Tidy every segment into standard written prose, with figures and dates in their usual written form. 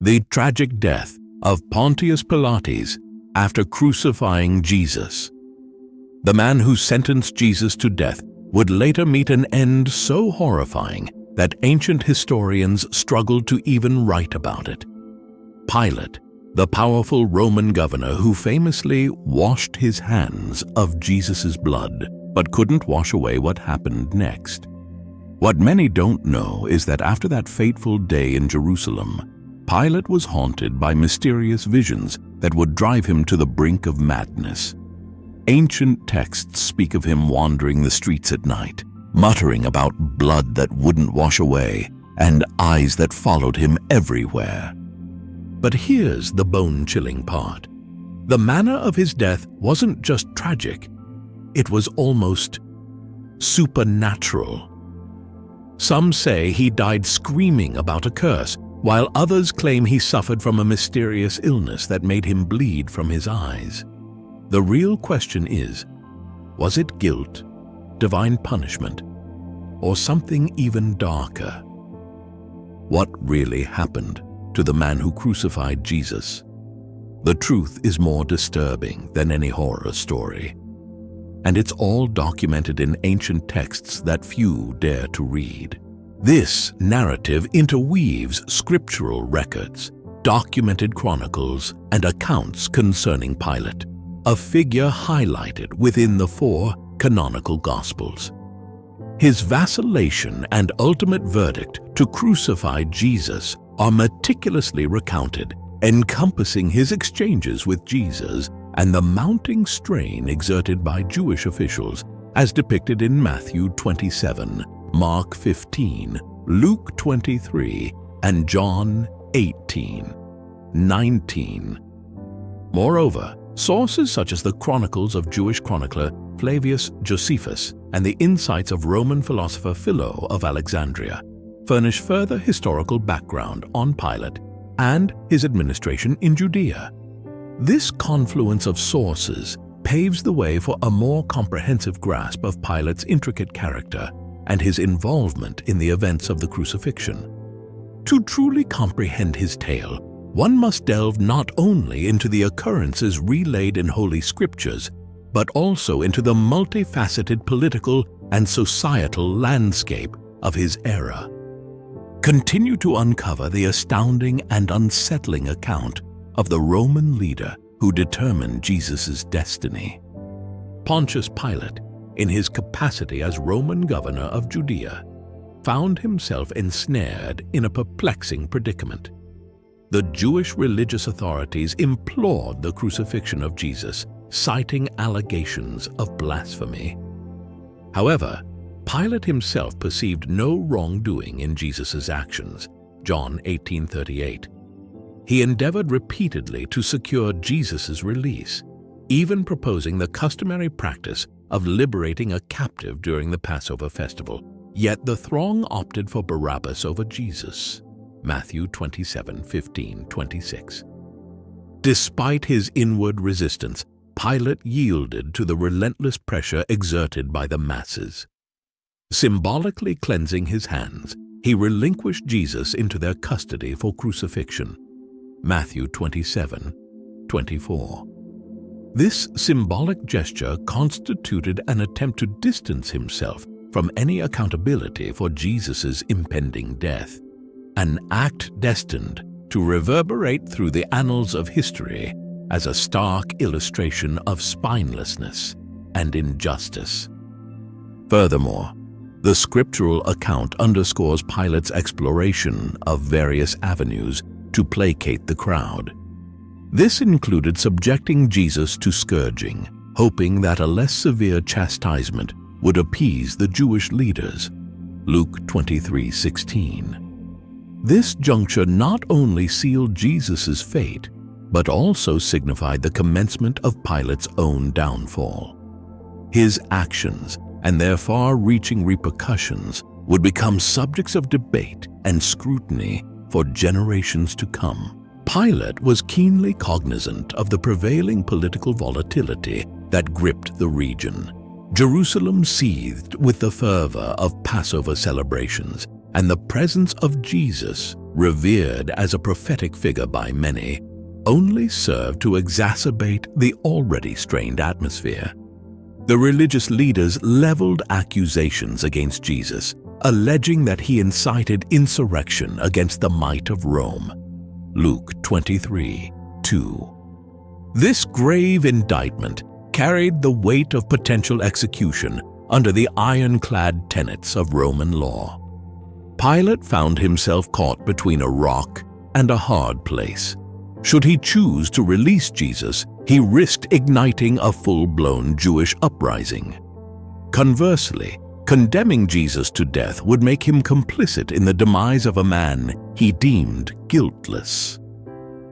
The tragic death of Pontius Pilates after crucifying Jesus. The man who sentenced Jesus to death would later meet an end so horrifying that ancient historians struggled to even write about it. Pilate, the powerful Roman governor who famously washed his hands of Jesus' blood, but couldn't wash away what happened next. What many don't know is that after that fateful day in Jerusalem, Pilate was haunted by mysterious visions that would drive him to the brink of madness. Ancient texts speak of him wandering the streets at night, muttering about blood that wouldn't wash away and eyes that followed him everywhere. But here's the bone-chilling part. The manner of his death wasn't just tragic, it was almost supernatural. Some say he died screaming about a curse, while others claim he suffered from a mysterious illness that made him bleed from his eyes. The real question is, was it guilt, divine punishment, or something even darker? What really happened to the man who crucified Jesus? The truth is more disturbing than any horror story, and it's all documented in ancient texts that few dare to read. This narrative interweaves scriptural records, documented chronicles, and accounts concerning Pilate, a figure highlighted within the 4 canonical Gospels. His vacillation and ultimate verdict to crucify Jesus are meticulously recounted, encompassing his exchanges with Jesus and the mounting strain exerted by Jewish officials as depicted in Matthew 27, Mark 15, Luke 23, and John 18, 19. Moreover, sources such as the Chronicles of Jewish chronicler Flavius Josephus and the insights of Roman philosopher Philo of Alexandria furnish further historical background on Pilate and his administration in Judea. This confluence of sources paves the way for a more comprehensive grasp of Pilate's intricate character and his involvement in the events of the crucifixion. To truly comprehend his tale, one must delve not only into the occurrences relayed in Holy Scriptures, but also into the multifaceted political and societal landscape of his era. Continue to uncover the astounding and unsettling account of the Roman leader who determined Jesus' destiny. Pontius Pilate, in his capacity as Roman governor of Judea, found himself ensnared in a perplexing predicament. The Jewish religious authorities implored the crucifixion of Jesus, citing allegations of blasphemy. However, Pilate himself perceived no wrongdoing in Jesus' actions, John 18:38. He endeavored repeatedly to secure Jesus' release, even proposing the customary practice of liberating a captive during the Passover festival. Yet the throng opted for Barabbas over Jesus, Matthew 27:15-26. Despite his inward resistance, Pilate yielded to the relentless pressure exerted by the masses. Symbolically cleansing his hands, he relinquished Jesus into their custody for crucifixion, Matthew 27:24. This symbolic gesture constituted an attempt to distance himself from any accountability for Jesus' impending death, an act destined to reverberate through the annals of history as a stark illustration of spinelessness and injustice. Furthermore, the scriptural account underscores Pilate's exploration of various avenues to placate the crowd. This included subjecting Jesus to scourging, hoping that a less severe chastisement would appease the Jewish leaders, Luke 23:16. This juncture not only sealed Jesus' fate, but also signified the commencement of Pilate's own downfall. His actions and their far-reaching repercussions would become subjects of debate and scrutiny for generations to come. Pilate was keenly cognizant of the prevailing political volatility that gripped the region. Jerusalem seethed with the fervor of Passover celebrations, and the presence of Jesus revered as a prophetic figure by many, only served to exacerbate the already strained atmosphere. The religious leaders leveled accusations against Jesus, alleging that he incited insurrection against the might of Rome. Luke 23:2. This grave indictment carried the weight of potential execution under the ironclad tenets of Roman law. Pilate found himself caught between a rock and a hard place. Should he choose to release Jesus, he risked igniting a full-blown Jewish uprising. Conversely, condemning Jesus to death would make him complicit in the demise of a man he deemed guiltless.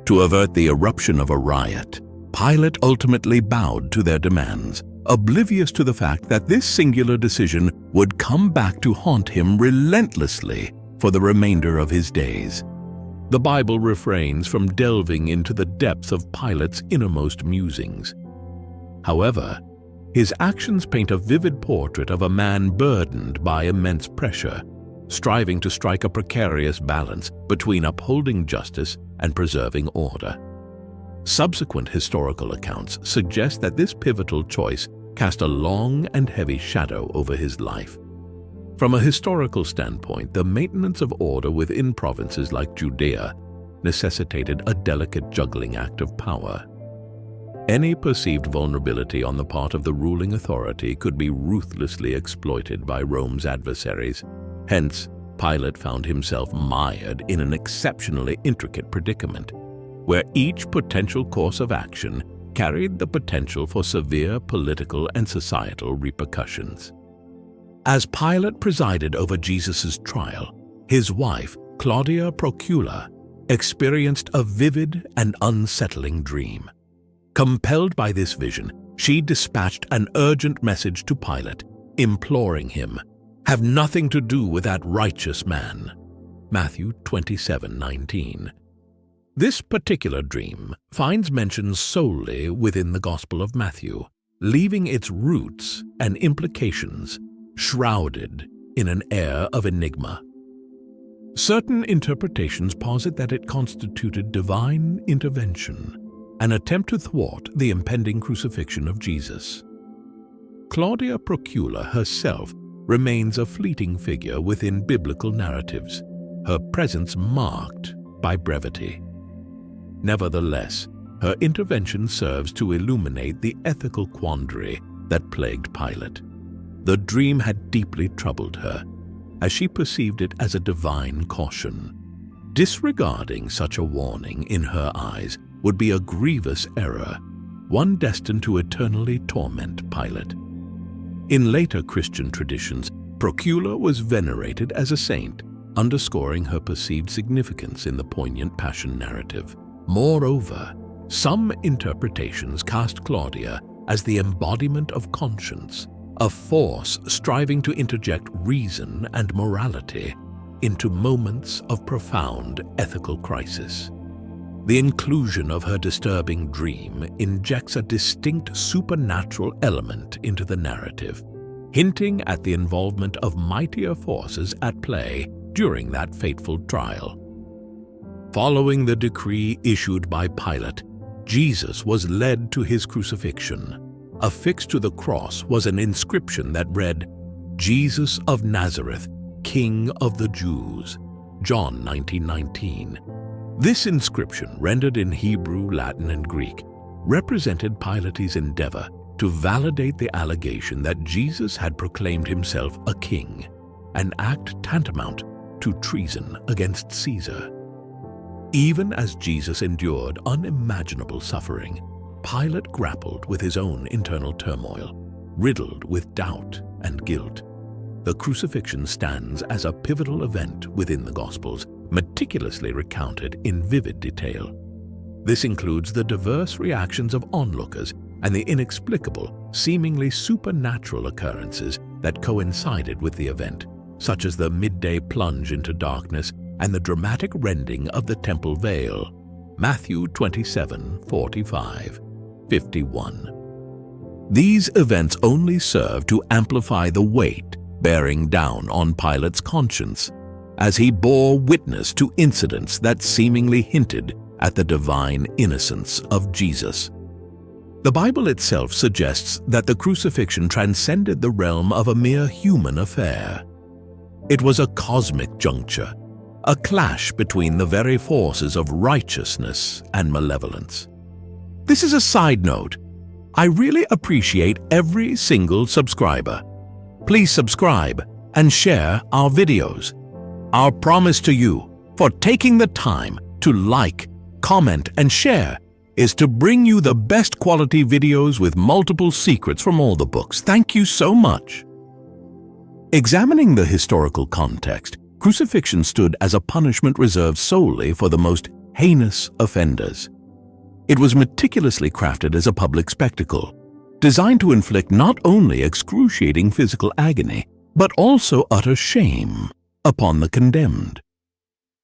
To avert the eruption of a riot, Pilate ultimately bowed to their demands, oblivious to the fact that this singular decision would come back to haunt him relentlessly for the remainder of his days. The Bible refrains from delving into the depths of Pilate's innermost musings. However, his actions paint a vivid portrait of a man burdened by immense pressure, striving to strike a precarious balance between upholding justice and preserving order. Subsequent historical accounts suggest that this pivotal choice cast a long and heavy shadow over his life. From a historical standpoint, the maintenance of order within provinces like Judea necessitated a delicate juggling act of power. Any perceived vulnerability on the part of the ruling authority could be ruthlessly exploited by Rome's adversaries. Hence, Pilate found himself mired in an exceptionally intricate predicament, where each potential course of action carried the potential for severe political and societal repercussions. As Pilate presided over Jesus' trial, his wife, Claudia Procula, experienced a vivid and unsettling dream. Compelled by this vision, she dispatched an urgent message to Pilate, imploring him, "Have nothing to do with that righteous man." Matthew 27:19. This particular dream finds mention solely within the Gospel of Matthew, leaving its roots and implications shrouded in an air of enigma. Certain interpretations posit that it constituted divine intervention, an attempt to thwart the impending crucifixion of Jesus. Claudia Procula herself remains a fleeting figure within biblical narratives, her presence marked by brevity. Nevertheless, her intervention serves to illuminate the ethical quandary that plagued Pilate. The dream had deeply troubled her, as she perceived it as a divine caution. Disregarding such a warning in her eyes would be a grievous error, one destined to eternally torment Pilate. In later Christian traditions, Procula was venerated as a saint, underscoring her perceived significance in the poignant passion narrative. Moreover, some interpretations cast Claudia as the embodiment of conscience, a force striving to interject reason and morality into moments of profound ethical crisis. The inclusion of her disturbing dream injects a distinct supernatural element into the narrative, hinting at the involvement of mightier forces at play during that fateful trial. Following the decree issued by Pilate, Jesus was led to his crucifixion. Affixed to the cross was an inscription that read, "Jesus of Nazareth, King of the Jews." John 19:19. This inscription, rendered in Hebrew, Latin, and Greek, represented Pilate's endeavor to validate the allegation that Jesus had proclaimed himself a king, an act tantamount to treason against Caesar. Even as Jesus endured unimaginable suffering, Pilate grappled with his own internal turmoil, riddled with doubt and guilt. The crucifixion stands as a pivotal event within the Gospels, meticulously recounted in vivid detail. This includes the diverse reactions of onlookers and the inexplicable, seemingly supernatural occurrences that coincided with the event, such as the midday plunge into darkness and the dramatic rending of the temple veil. Matthew 27:45-51. These events only serve to amplify the weight bearing down on Pilate's conscience. as he bore witness to incidents that seemingly hinted at the divine innocence of Jesus. The Bible itself suggests that the crucifixion transcended the realm of a mere human affair. It was a cosmic juncture, a clash between the very forces of righteousness and malevolence. This is a side note. I really appreciate every single subscriber. Please subscribe and share our videos. Our promise to you for taking the time to like, comment, and share is to bring you the best quality videos with multiple secrets from all the books. Thank you so much. Examining the historical context, crucifixion stood as a punishment reserved solely for the most heinous offenders. It was meticulously crafted as a public spectacle, designed to inflict not only excruciating physical agony, but also utter shame upon the condemned.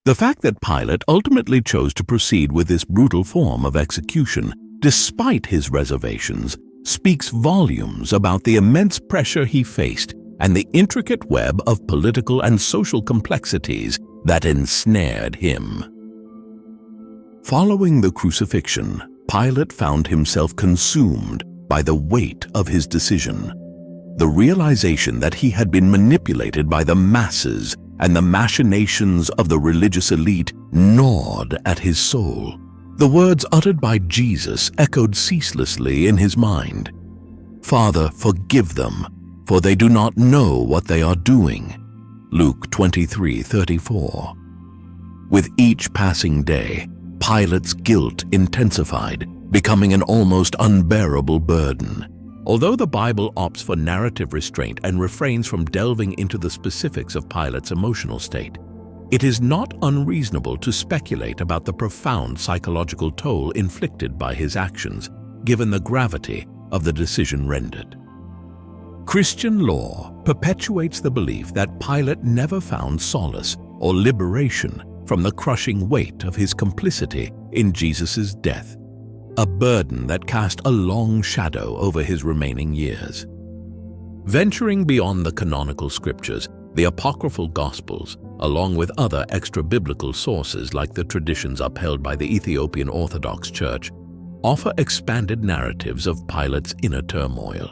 The fact that Pilate ultimately chose to proceed with this brutal form of execution, despite his reservations, speaks volumes about the immense pressure he faced and the intricate web of political and social complexities that ensnared him. Following the crucifixion, Pilate found himself consumed by the weight of his decision. The realization that he had been manipulated by the masses and the machinations of the religious elite gnawed at his soul. The words uttered by Jesus echoed ceaselessly in his mind. "Father, forgive them, for they do not know what they are doing." Luke 23:34. With each passing day, Pilate's guilt intensified, becoming an almost unbearable burden. Although the Bible opts for narrative restraint and refrains from delving into the specifics of Pilate's emotional state, it is not unreasonable to speculate about the profound psychological toll inflicted by his actions, given the gravity of the decision rendered. Christian law perpetuates the belief that Pilate never found solace or liberation from the crushing weight of his complicity in Jesus' death, a burden that cast a long shadow over his remaining years. Venturing beyond the canonical scriptures, the Apocryphal Gospels, along with other extra-biblical sources like the traditions upheld by the Ethiopian Orthodox Church, offer expanded narratives of Pilate's inner turmoil.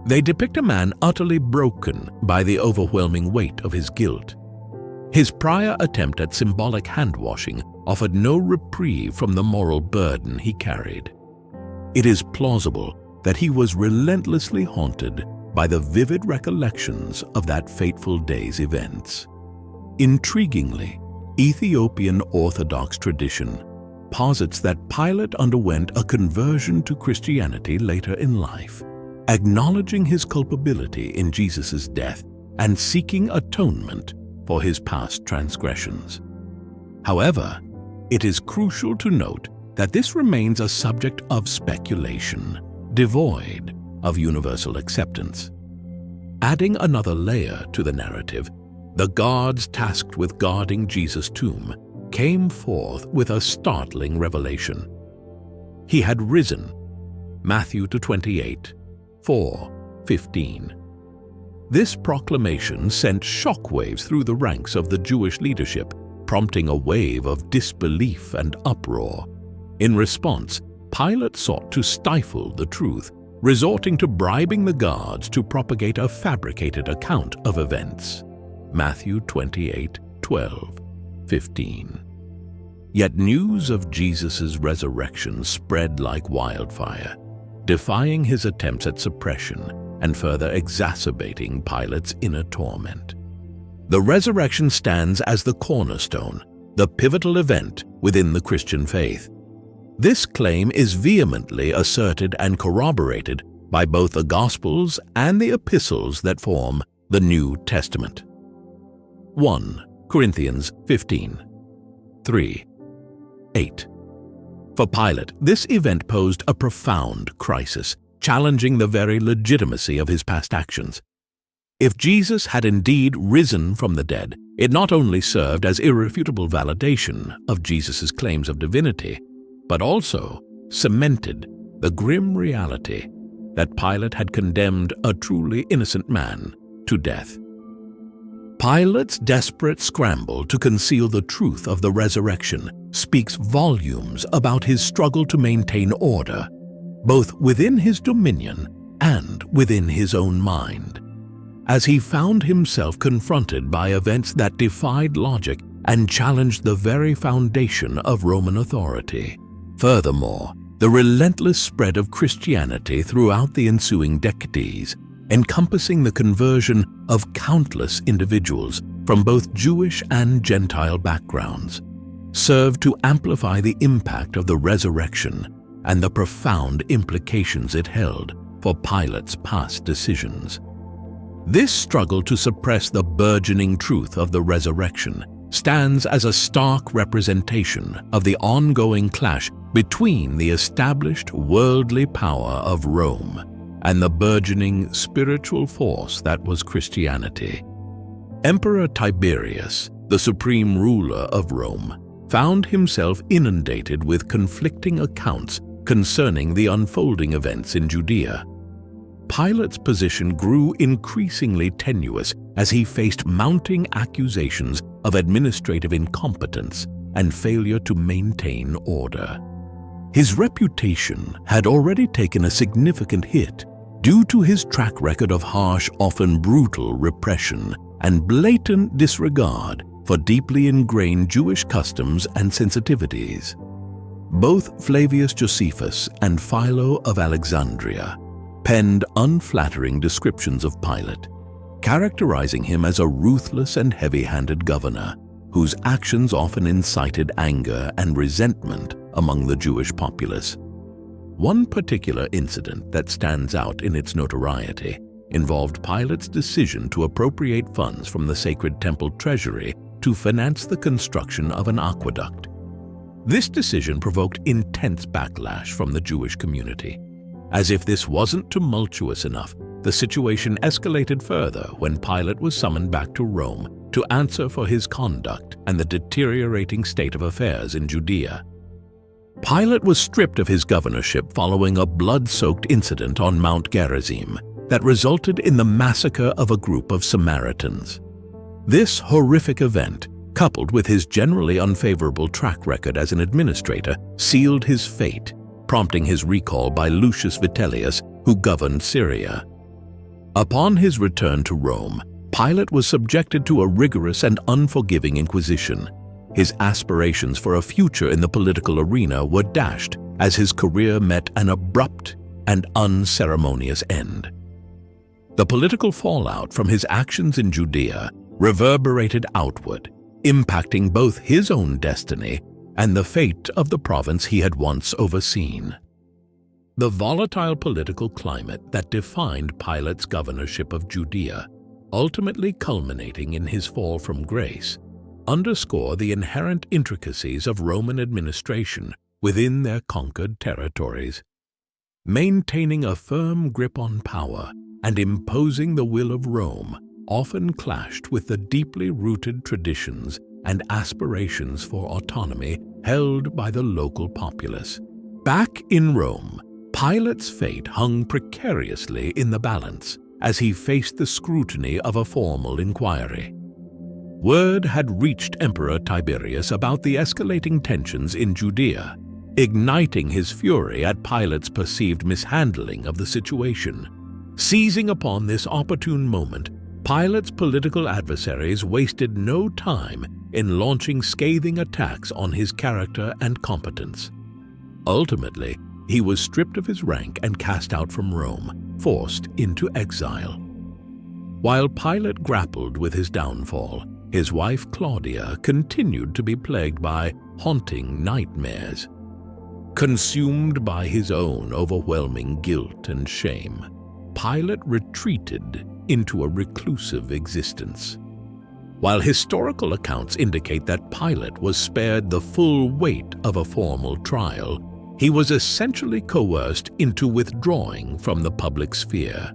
They depict a man utterly broken by the overwhelming weight of his guilt. His prior attempt at symbolic hand-washing offered no reprieve from the moral burden he carried. It is plausible that he was relentlessly haunted by the vivid recollections of that fateful day's events. Intriguingly, Ethiopian Orthodox tradition posits that Pilate underwent a conversion to Christianity later in life, acknowledging his culpability in Jesus' death and seeking atonement for his past transgressions. However, it is crucial to note that this remains a subject of speculation, devoid of universal acceptance. Adding another layer to the narrative, the guards tasked with guarding Jesus' tomb came forth with a startling revelation. He had risen, Matthew 28, 4:15. This proclamation sent shockwaves through the ranks of the Jewish leadership, prompting a wave of disbelief and uproar. In response, Pilate sought to stifle the truth, resorting to bribing the guards to propagate a fabricated account of events. Matthew 28:12-15. Yet news of Jesus' resurrection spread like wildfire, defying his attempts at suppression and further exacerbating Pilate's inner torment. The resurrection stands as the cornerstone, the pivotal event within the Christian faith. This claim is vehemently asserted and corroborated by both the Gospels and the epistles that form the New Testament. 1 Corinthians 15:3-8. For Pilate, this event posed a profound crisis, challenging the very legitimacy of his past actions. If Jesus had indeed risen from the dead, it not only served as irrefutable validation of Jesus' claims of divinity, but also cemented the grim reality that Pilate had condemned a truly innocent man to death. Pilate's desperate scramble to conceal the truth of the resurrection speaks volumes about his struggle to maintain order, both within his dominion and within his own mind, as he found himself confronted by events that defied logic and challenged the very foundation of Roman authority. Furthermore, the relentless spread of Christianity throughout the ensuing decades, encompassing the conversion of countless individuals from both Jewish and Gentile backgrounds, served to amplify the impact of the resurrection and the profound implications it held for Pilate's past decisions. This struggle to suppress the burgeoning truth of the resurrection stands as a stark representation of the ongoing clash between the established worldly power of Rome and the burgeoning spiritual force that was Christianity. Emperor Tiberius, the supreme ruler of Rome, found himself inundated with conflicting accounts concerning the unfolding events in Judea. Pilate's position grew increasingly tenuous as he faced mounting accusations of administrative incompetence and failure to maintain order. His reputation had already taken a significant hit due to his track record of harsh, often brutal repression and blatant disregard for deeply ingrained Jewish customs and sensitivities. Both Flavius Josephus and Philo of Alexandria penned unflattering descriptions of Pilate, characterizing him as a ruthless and heavy-handed governor whose actions often incited anger and resentment among the Jewish populace. One particular incident that stands out in its notoriety involved Pilate's decision to appropriate funds from the sacred temple treasury to finance the construction of an aqueduct. This decision provoked intense backlash from the Jewish community. As if this wasn't tumultuous enough, the situation escalated further when Pilate was summoned back to Rome to answer for his conduct and the deteriorating state of affairs in Judea. Pilate was stripped of his governorship following a blood-soaked incident on Mount Gerizim that resulted in the massacre of a group of Samaritans. This horrific event, coupled with his generally unfavorable track record as an administrator, sealed his fate, prompting his recall by Lucius Vitellius, who governed Syria. Upon his return to Rome, Pilate was subjected to a rigorous and unforgiving inquisition. His aspirations for a future in the political arena were dashed as his career met an abrupt and unceremonious end. The political fallout from his actions in Judea reverberated outward, impacting both his own destiny and the fate of the province he had once overseen. The volatile political climate that defined Pilate's governorship of Judea, ultimately culminating in his fall from grace, underscore the inherent intricacies of Roman administration within their conquered territories. Maintaining a firm grip on power and imposing the will of Rome often clashed with the deeply rooted traditions and aspirations for autonomy held by the local populace. Back in Rome, Pilate's fate hung precariously in the balance as he faced the scrutiny of a formal inquiry. Word had reached Emperor Tiberius about the escalating tensions in Judea, igniting his fury at Pilate's perceived mishandling of the situation. Seizing upon this opportune moment, Pilate's political adversaries wasted no time in launching scathing attacks on his character and competence. Ultimately, he was stripped of his rank and cast out from Rome, forced into exile. While Pilate grappled with his downfall, his wife Claudia continued to be plagued by haunting nightmares. Consumed by his own overwhelming guilt and shame, Pilate retreated into a reclusive existence. While historical accounts indicate that Pilate was spared the full weight of a formal trial, he was essentially coerced into withdrawing from the public sphere.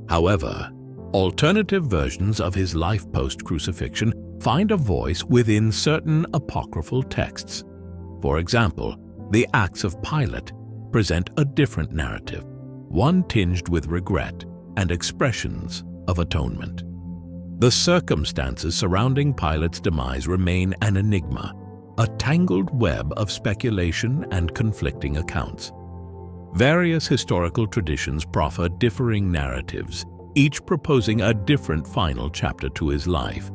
However, alternative versions of his life post-crucifixion find a voice within certain apocryphal texts. For example, the Acts of Pilate present a different narrative, one tinged with regret and expressions of atonement. The circumstances surrounding Pilate's demise remain an enigma, a tangled web of speculation and conflicting accounts. Various historical traditions proffer differing narratives, each proposing a different final chapter to his life.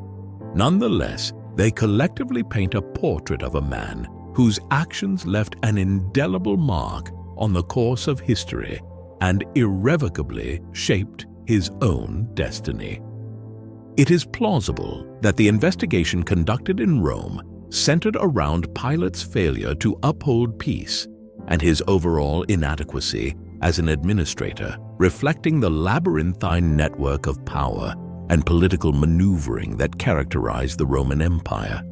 Nonetheless, they collectively paint a portrait of a man whose actions left an indelible mark on the course of history and irrevocably shaped his own destiny. It is plausible that the investigation conducted in Rome centered around Pilate's failure to uphold peace and his overall inadequacy as an administrator, reflecting the labyrinthine network of power and political maneuvering that characterized the Roman Empire.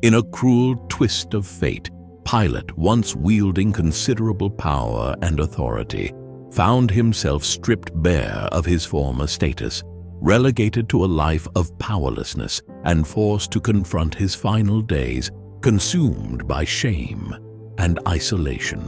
In a cruel twist of fate, Pilate, once wielding considerable power and authority, found himself stripped bare of his former status, relegated to a life of powerlessness and forced to confront his final days, consumed by shame and isolation.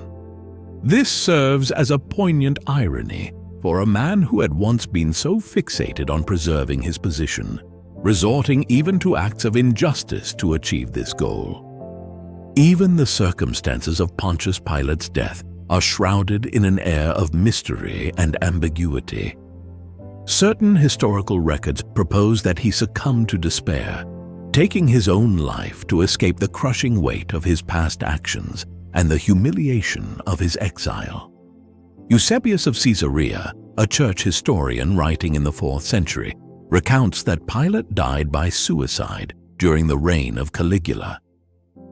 This serves as a poignant irony for a man who had once been so fixated on preserving his position, resorting even to acts of injustice to achieve this goal. Even the circumstances of Pontius Pilate's death are shrouded in an air of mystery and ambiguity. Certain historical records propose that he succumbed to despair, taking his own life to escape the crushing weight of his past actions and the humiliation of his exile. Eusebius of Caesarea, a church historian writing in the 4th century, recounts that Pilate died by suicide during the reign of Caligula.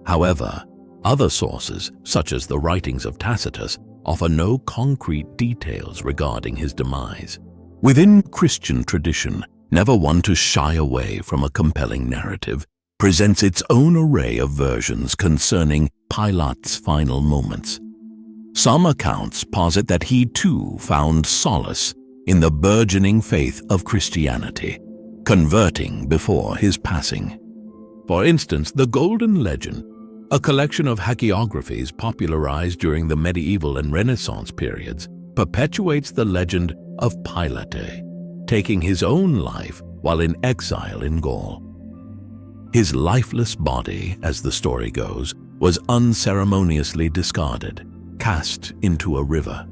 However, other sources, such as the writings of Tacitus, offer no concrete details regarding his demise. Within Christian tradition, never one to shy away from a compelling narrative, presents its own array of versions concerning Pilate's final moments. Some accounts posit that he too found solace in the burgeoning faith of Christianity, converting before his passing. For instance, the Golden Legend, a collection of hagiographies popularized during the medieval and Renaissance periods, perpetuates the legend of Pilate taking his own life while in exile in Gaul. His lifeless body, as the story goes, was unceremoniously discarded, cast into a river.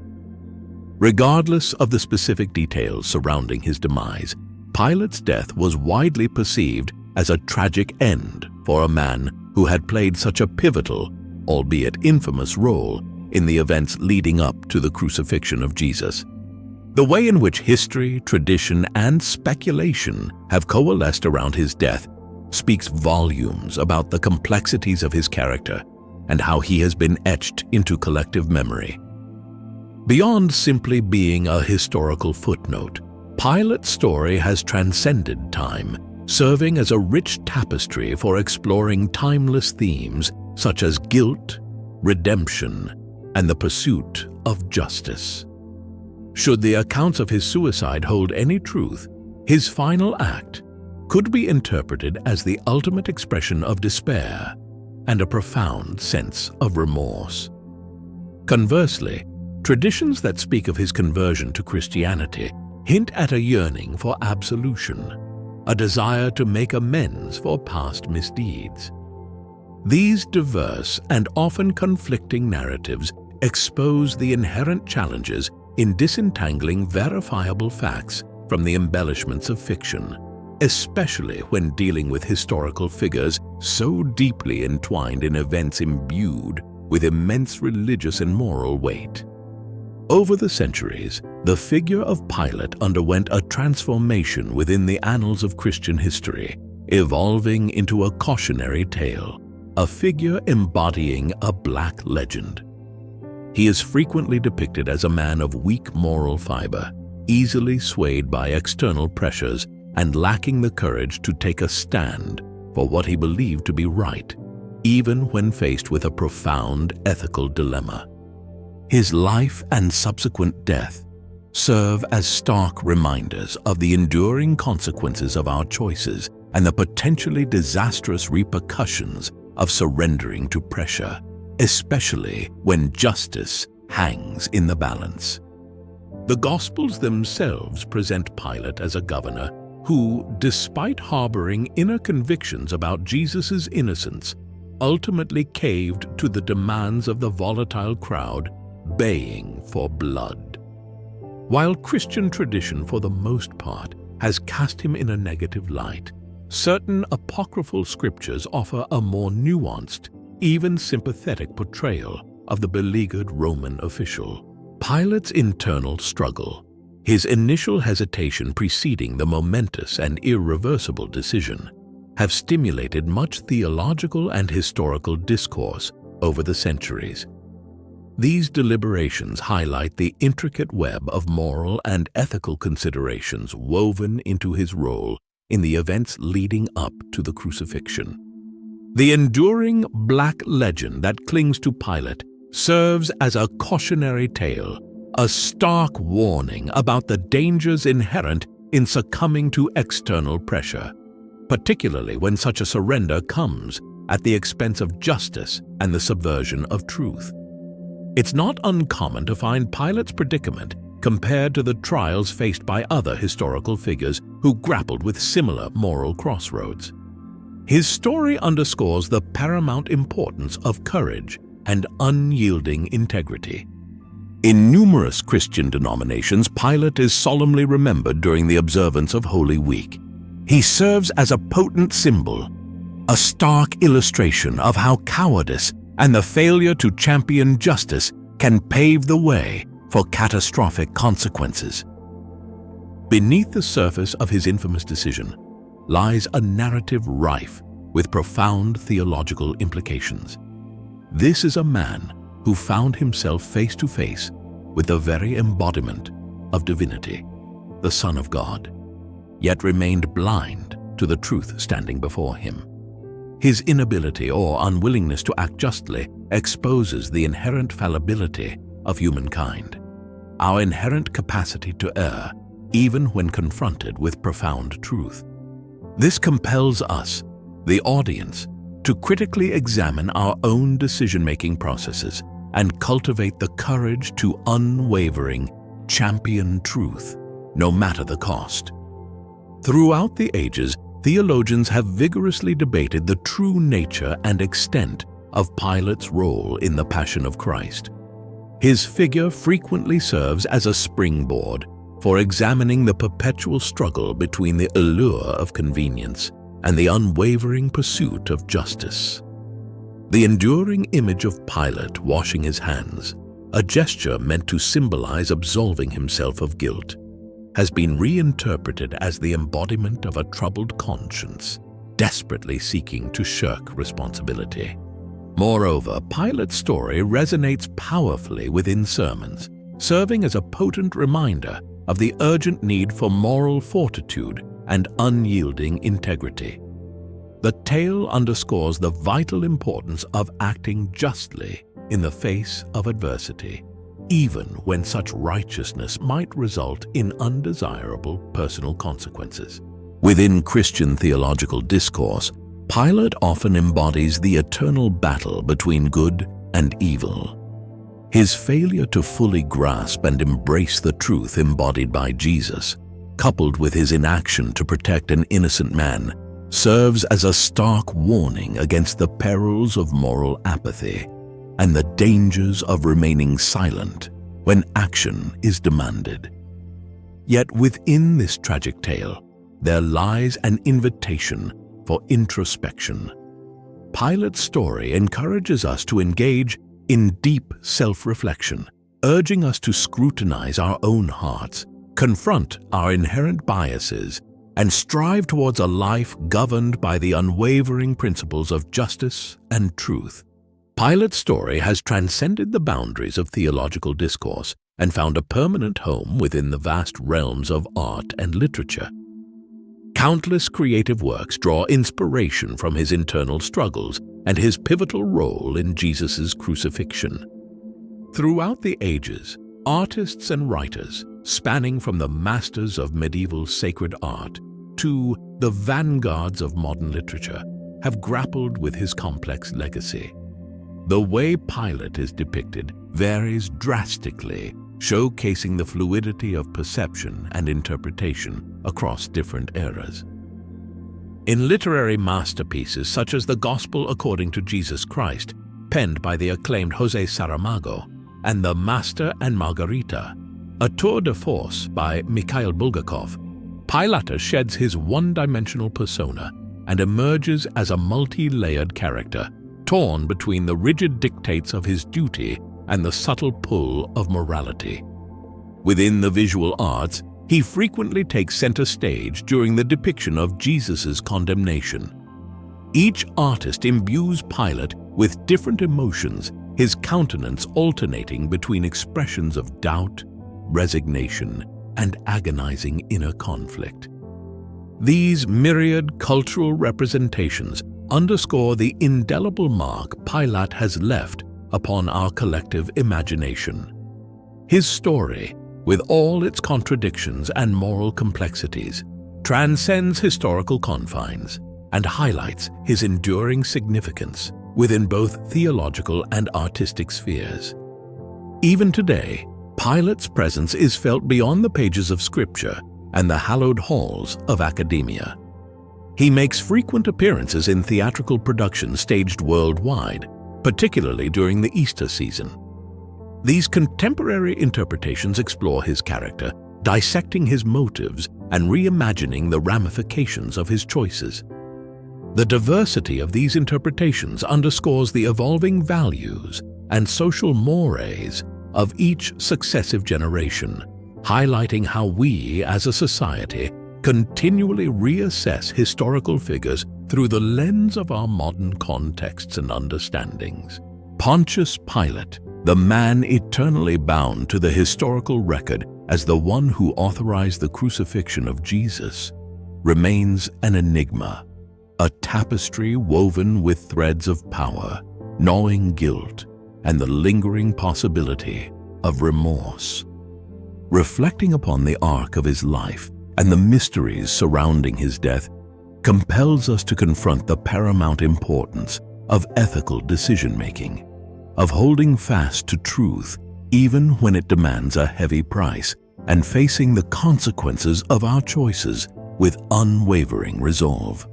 Regardless of the specific details surrounding his demise, Pilate's death was widely perceived as a tragic end for a man who had played such a pivotal, albeit infamous, role in the events leading up to the crucifixion of Jesus. The way in which history, tradition, and speculation have coalesced around his death speaks volumes about the complexities of his character and how he has been etched into collective memory. Beyond simply being a historical footnote, Pilate's story has transcended time, serving as a rich tapestry for exploring timeless themes such as guilt, redemption, and the pursuit of justice. Should the accounts of his suicide hold any truth, his final act could be interpreted as the ultimate expression of despair and a profound sense of remorse. Conversely, traditions that speak of his conversion to Christianity hint at a yearning for absolution, a desire to make amends for past misdeeds. These diverse and often conflicting narratives expose the inherent challenges in disentangling verifiable facts from the embellishments of fiction, especially when dealing with historical figures so deeply entwined in events imbued with immense religious and moral weight. Over the centuries, the figure of Pilate underwent a transformation within the annals of Christian history, evolving into a cautionary tale, a figure embodying a black legend. He is frequently depicted as a man of weak moral fiber, easily swayed by external pressures and lacking the courage to take a stand for what he believed to be right, even when faced with a profound ethical dilemma. His life and subsequent death serve as stark reminders of the enduring consequences of our choices and the potentially disastrous repercussions of surrendering to pressure, especially when justice hangs in the balance. The Gospels themselves present Pilate as a governor who, despite harboring inner convictions about Jesus' innocence, ultimately caved to the demands of the volatile crowd, baying for blood. While Christian tradition, for the most part, has cast him in a negative light, certain apocryphal scriptures offer a more nuanced, even sympathetic portrayal of the beleaguered Roman official. Pilate's internal struggle, his initial hesitation preceding the momentous and irreversible decision, have stimulated much theological and historical discourse over the centuries. These deliberations highlight the intricate web of moral and ethical considerations woven into his role in the events leading up to the crucifixion. The enduring black legend that clings to Pilate serves as a cautionary tale, a stark warning about the dangers inherent in succumbing to external pressure, particularly when such a surrender comes at the expense of justice and the subversion of truth. It's not uncommon to find Pilate's predicament compared to the trials faced by other historical figures who grappled with similar moral crossroads. His story underscores the paramount importance of courage and unyielding integrity. In numerous Christian denominations, Pilate is solemnly remembered during the observance of Holy Week. He serves as a potent symbol, a stark illustration of how cowardice and the failure to champion justice can pave the way for catastrophic consequences. Beneath the surface of his infamous decision lies a narrative rife with profound theological implications. This is a man who found himself face to face with the very embodiment of divinity, the Son of God, yet remained blind to the truth standing before him. His inability or unwillingness to act justly exposes the inherent fallibility of humankind, our inherent capacity to err, even when confronted with profound truth. This compels us, the audience, to critically examine our own decision-making processes and cultivate the courage to unwavering champion truth, no matter the cost. Throughout the ages, theologians have vigorously debated the true nature and extent of Pilate's role in the Passion of Christ. His figure frequently serves as a springboard for examining the perpetual struggle between the allure of convenience and the unwavering pursuit of justice. The enduring image of Pilate washing his hands, a gesture meant to symbolize absolving himself of guilt, has been reinterpreted as the embodiment of a troubled conscience, desperately seeking to shirk responsibility. Moreover, Pilate's story resonates powerfully within sermons, serving as a potent reminder of the urgent need for moral fortitude and unyielding integrity. The tale underscores the vital importance of acting justly in the face of adversity, even when such righteousness might result in undesirable personal consequences. Within Christian theological discourse, Pilate often embodies the eternal battle between good and evil. His failure to fully grasp and embrace the truth embodied by Jesus, coupled with his inaction to protect an innocent man, serves as a stark warning against the perils of moral apathy and the dangers of remaining silent when action is demanded. Yet within this tragic tale, there lies an invitation for introspection. Pilate's story encourages us to engage in deep self-reflection, urging us to scrutinize our own hearts, confront our inherent biases, and strive towards a life governed by the unwavering principles of justice and truth. Pilate's story has transcended the boundaries of theological discourse and found a permanent home within the vast realms of art and literature. Countless creative works draw inspiration from his internal struggles and his pivotal role in Jesus' crucifixion. Throughout the ages, artists and writers, spanning from the masters of medieval sacred art to the vanguards of modern literature, have grappled with his complex legacy. The way Pilate is depicted varies drastically showcasing the fluidity of perception and interpretation across different eras. In literary masterpieces such as the Gospel according to Jesus Christ, penned by the acclaimed José Saramago, and The Master and Margarita, a tour de force by Mikhail Bulgakov, Pilate sheds his one-dimensional persona and emerges as a multi-layered character, torn between the rigid dictates of his duty and the subtle pull of morality. Within the visual arts, he frequently takes center stage during the depiction of Jesus' condemnation. Each artist imbues Pilate with different emotions, his countenance alternating between expressions of doubt, resignation, and agonizing inner conflict. These myriad cultural representations underscore the indelible mark Pilate has left upon our collective imagination. His story, with all its contradictions and moral complexities, transcends historical confines and highlights his enduring significance within both theological and artistic spheres. Even today, Pilate's presence is felt beyond the pages of Scripture and the hallowed halls of academia. He makes frequent appearances in theatrical productions staged worldwide, particularly during the Easter season. These contemporary interpretations explore his character, dissecting his motives and reimagining the ramifications of his choices. The diversity of these interpretations underscores the evolving values and social mores of each successive generation, highlighting how we as a society continually reassess historical figures through the lens of our modern contexts and understandings. Pontius Pilate, the man eternally bound to the historical record as the one who authorized the crucifixion of Jesus, remains an enigma, a tapestry woven with threads of power, gnawing guilt, and the lingering possibility of remorse. Reflecting upon the arc of his life and the mysteries surrounding his death compels us to confront the paramount importance of ethical decision-making, of holding fast to truth even when it demands a heavy price, and facing the consequences of our choices with unwavering resolve.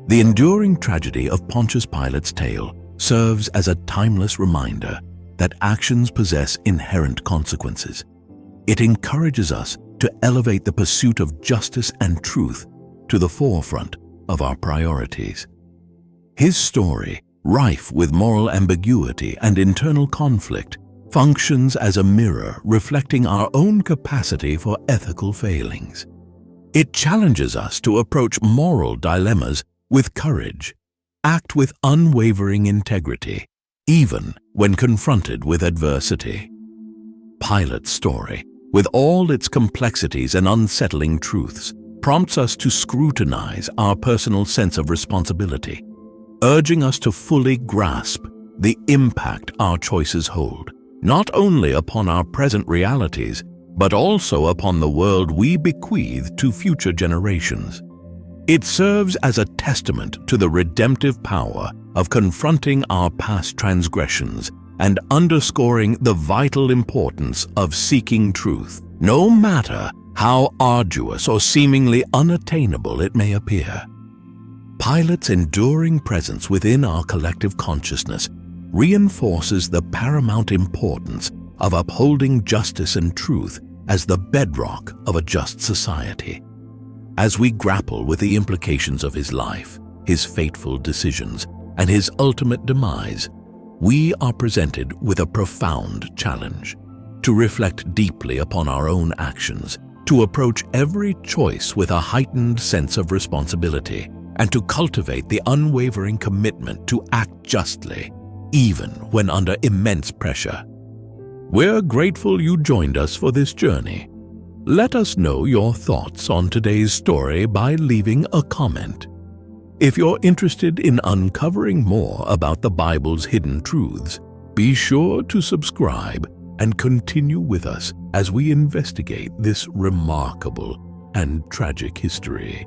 The enduring tragedy of Pontius Pilate's tale serves as a timeless reminder that actions possess inherent consequences. It encourages us to elevate the pursuit of justice and truth to the forefront of our priorities. His story, rife with moral ambiguity and internal conflict, functions as a mirror reflecting our own capacity for ethical failings. It challenges us to approach moral dilemmas with courage, act with unwavering integrity, even when confronted with adversity. Pilate's story, with all its complexities and unsettling truths, prompts us to scrutinize our personal sense of responsibility, urging us to fully grasp the impact our choices hold, not only upon our present realities, but also upon the world we bequeath to future generations. It serves as a testament to the redemptive power of confronting our past transgressions and underscoring the vital importance of seeking truth, no matter how arduous or seemingly unattainable it may appear. Pilate's enduring presence within our collective consciousness reinforces the paramount importance of upholding justice and truth as the bedrock of a just society. As we grapple with the implications of his life, his fateful decisions, and his ultimate demise, we are presented with a profound challenge: to reflect deeply upon our own actions, to approach every choice with a heightened sense of responsibility, and to cultivate the unwavering commitment to act justly, even when under immense pressure. We're grateful you joined us for this journey. Let us know your thoughts on today's story by leaving a comment. If you're interested in uncovering more about the Bible's hidden truths, be sure to subscribe and continue with us as we investigate this remarkable and tragic history.